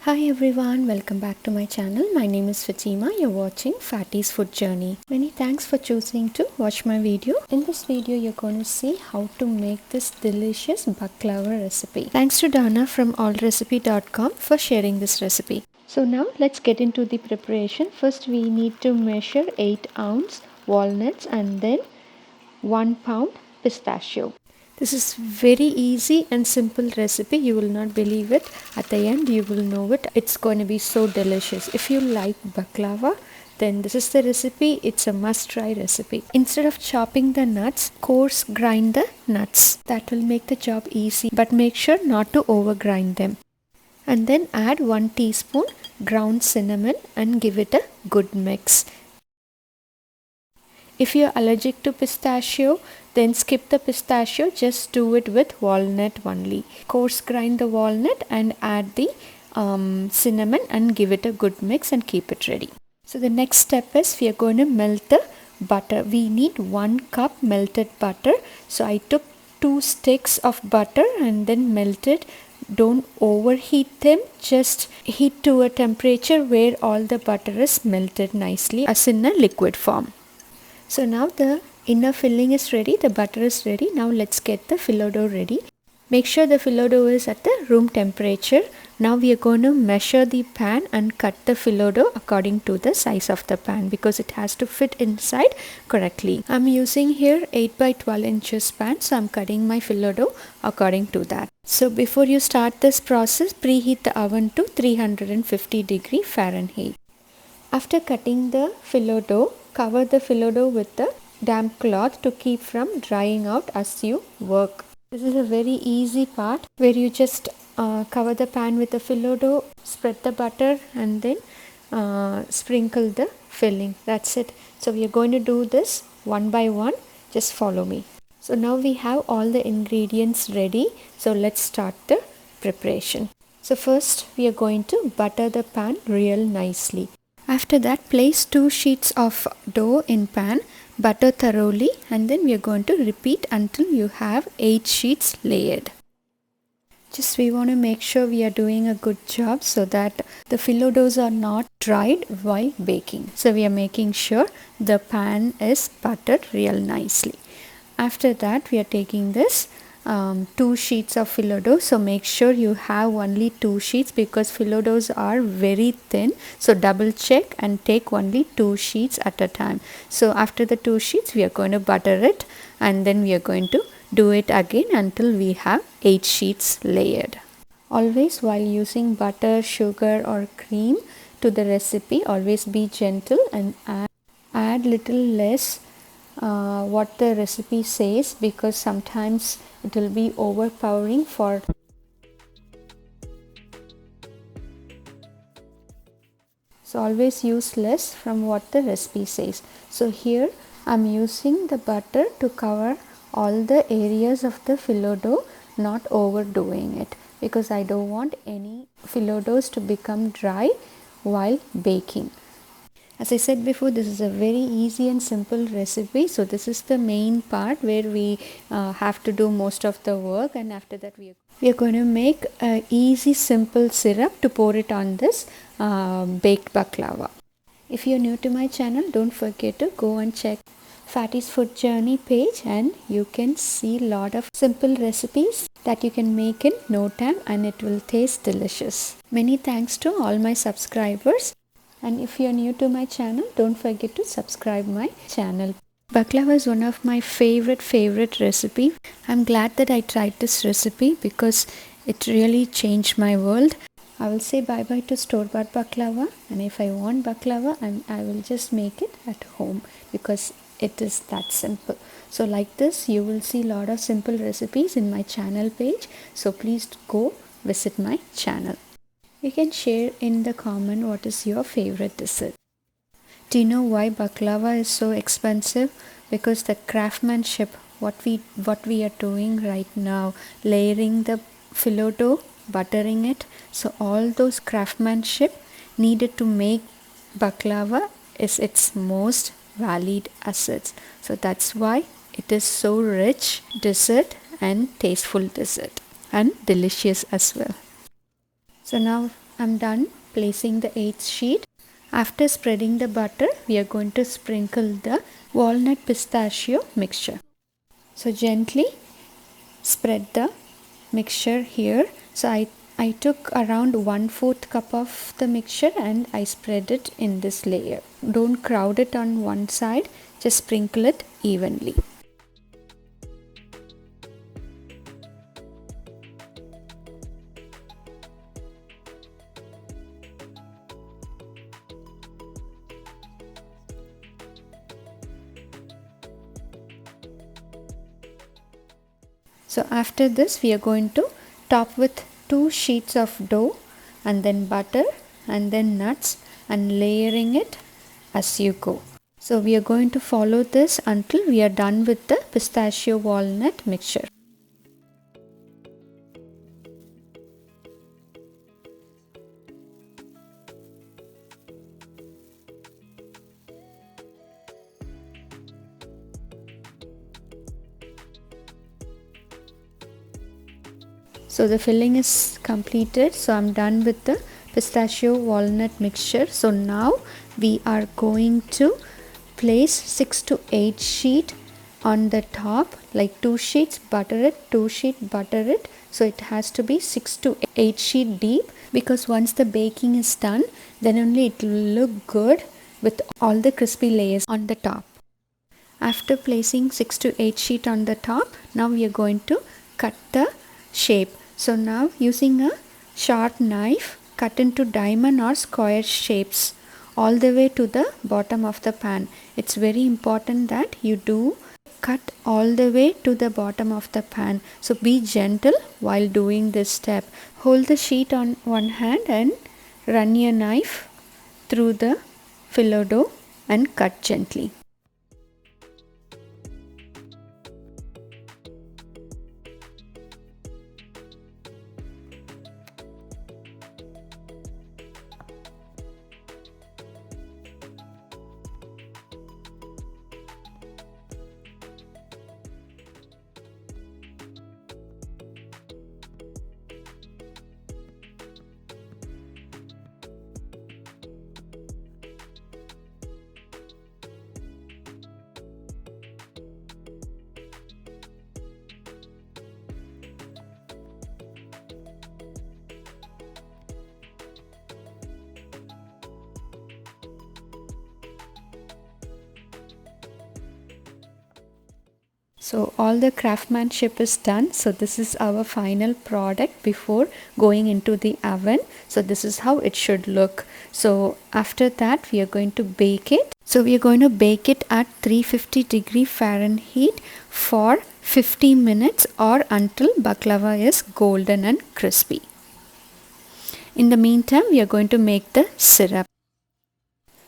Hi everyone, welcome back to my channel. My name is Fatima. You're watching Fatty's Food Journey. Many thanks for choosing to watch my video. In this video, you're going to see how to make this delicious baklava recipe. Thanks to Dana from allrecipe.com for sharing this recipe. So now let's get into the preparation. First, we need to measure 8-ounce walnuts and then 1 pound pistachio. This is very easy and simple recipe. You will not believe it. At the end you will know it. It's going to be so delicious. If you like baklava, then this is the recipe. It's a must try recipe. Instead of chopping the nuts, coarse grind the nuts. That will make the job easy, but make sure not to over grind them. And then add 1 teaspoon ground cinnamon and give it a good mix. If you're allergic to pistachio, then skip the pistachio, just do it with walnut only. Coarse grind the walnut and add the cinnamon and give it a good mix and keep it ready. So the next step is we are going to melt the butter. We need 1 cup melted butter. So I took 2 sticks of butter and then melted. Don't overheat them, just heat to a temperature where all the butter is melted nicely as in a liquid form. So now the inner filling is ready, the butter is ready. Now let's get the phyllo dough ready. Make sure the phyllo dough is at the room temperature. Now we are going to measure the pan and cut the phyllo dough according to the size of the pan because it has to fit inside correctly. I'm using here 8 by 12 inches pan, so I'm cutting my phyllo dough according to that. So before you start this process, preheat the oven to 350 degree Fahrenheit. After cutting the phyllo dough, cover the phyllo dough with a damp cloth to keep from drying out as you work. This is a very easy part where you just cover the pan with the phyllo dough, spread the butter and then sprinkle the filling. That's it. So we are going to do this one by one. Just follow me. So now we have all the ingredients ready. So let's start the preparation. So first we are going to butter the pan real nicely. After that, place 2 sheets of dough in pan, butter thoroughly, and then we are going to repeat until you have 8 sheets layered. Just we want to make sure we are doing a good job so that the phyllo doughs are not dried while baking. So we are making sure the pan is buttered real nicely. After that, we are taking this 2 sheets of phyllo dough. So make sure you have only 2 sheets because phyllo doughs are very thin. So double check and take only 2 sheets at a time. So after the 2 sheets, we are going to butter it and then we are going to do it again until we have 8 sheets layered. Always while using butter, sugar or cream to the recipe, always be gentle and add little less what the recipe says because sometimes it will be overpowering for so always use less from what the recipe says. So here I'm using the butter to cover all the areas of the phyllo dough, not overdoing it because I don't want any phyllo doughs to become dry while baking. As I said before, this is a very easy and simple recipe. So this is the main part where we have to do most of the work, and after that we are going to make a easy simple syrup to pour it on this baked baklava. If you are new to my channel, don't forget to go and check Fatty's Food Journey page and you can see a lot of simple recipes that you can make in no time and it will taste delicious. Many thanks to all my subscribers. And if you are new to my channel, don't forget to subscribe my channel. Baklava is one of my favorite recipe. I'm glad that I tried this recipe because it really changed my world. I will say bye bye to store-bought baklava, and if I want baklava, I will just make it at home because it is that simple. So like this, you will see a lot of simple recipes in my channel page. So please go visit my channel. You can share in the comment what is your favorite dessert. Do you know why baklava is so expensive? Because the craftsmanship, what we are doing right now, layering the phyllo dough, buttering it, so all those craftsmanship needed to make baklava is its most valued assets. So that's why it is so rich dessert and tasteful dessert and delicious as well. So now I'm done placing the 8th sheet. After spreading the butter, we are going to sprinkle the walnut pistachio mixture. So gently spread the mixture here. So I took around 1/4 cup of the mixture and I spread it in this layer. Don't crowd it on one side, just sprinkle it evenly. So after this we are going to top with 2 sheets of dough and then butter and then nuts and layering it as you go. So we are going to follow this until we are done with the pistachio walnut mixture. So the filling is completed. So I'm done with the pistachio walnut mixture. So now we are going to place 6 to 8 sheet on the top, like 2 sheets butter it, 2 sheet butter it. So it has to be 6 to 8 sheet deep, because once the baking is done, then only it will look good with all the crispy layers on the top. After placing 6 to 8 sheet on the top, now we are going to cut the shape. So now using a sharp knife, cut into diamond or square shapes all the way to the bottom of the pan. It's very important that you do cut all the way to the bottom of the pan. So be gentle while doing this step. Hold the sheet on one hand and run your knife through the filo dough and cut gently. So all the craftsmanship is done. So this is our final product before going into the oven. So this is how it should look. So after that we are going to bake it. So we are going to bake it at 350 Fahrenheit for 50 minutes or until baklava is golden and crispy. In the meantime, we are going to make the syrup.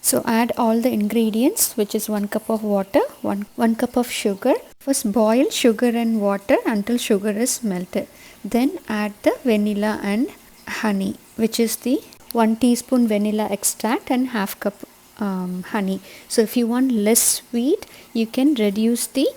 So add all the ingredients, which is 1 cup of water, 1 cup of sugar. First boil sugar and water until sugar is melted. Then add the vanilla and honey, which is the 1 teaspoon vanilla extract and half cup honey. So if you want less sweet, you can reduce the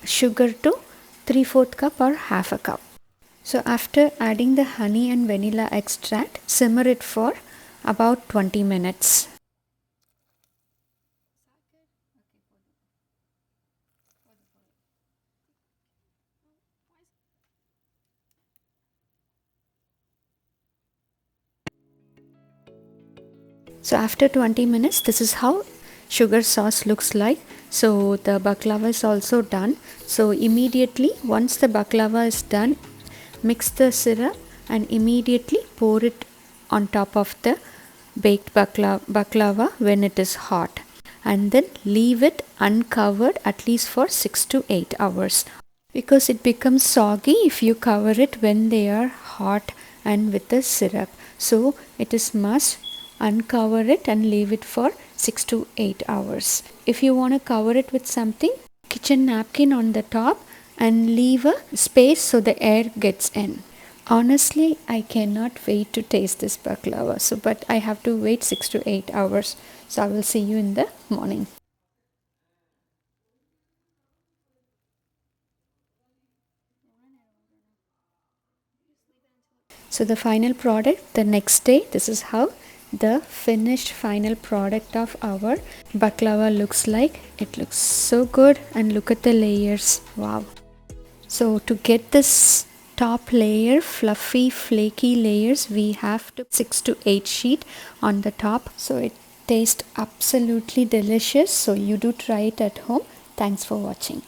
sugar to 3/4 cup or half a cup. So after adding the honey and vanilla extract, simmer it for about 20 minutes. So after 20 minutes, this is how sugar sauce looks like. So the baklava is also done. So immediately once the baklava is done, mix the syrup and immediately pour it on top of the baked baklava when it is hot, and then leave it uncovered at least for 6 to 8 hours, because it becomes soggy if you cover it when they are hot and with the syrup. So it is must uncover it and leave it for 6 to 8 hours. If you want to cover it with something, kitchen napkin on the top and leave a space so the air gets in. Honestly, I cannot wait to taste this baklava. So, but I have to wait 6 to 8 hours. So I will see you in the morning. So So the final product, the next day, this is how the finished final product of our baklava looks like. It looks so good, and look at the layers. Wow. So to get this top layer, fluffy flaky layers, we have to 6 to 8 sheet on the top. So it tastes absolutely delicious. So you do try it at home. Thanks for watching.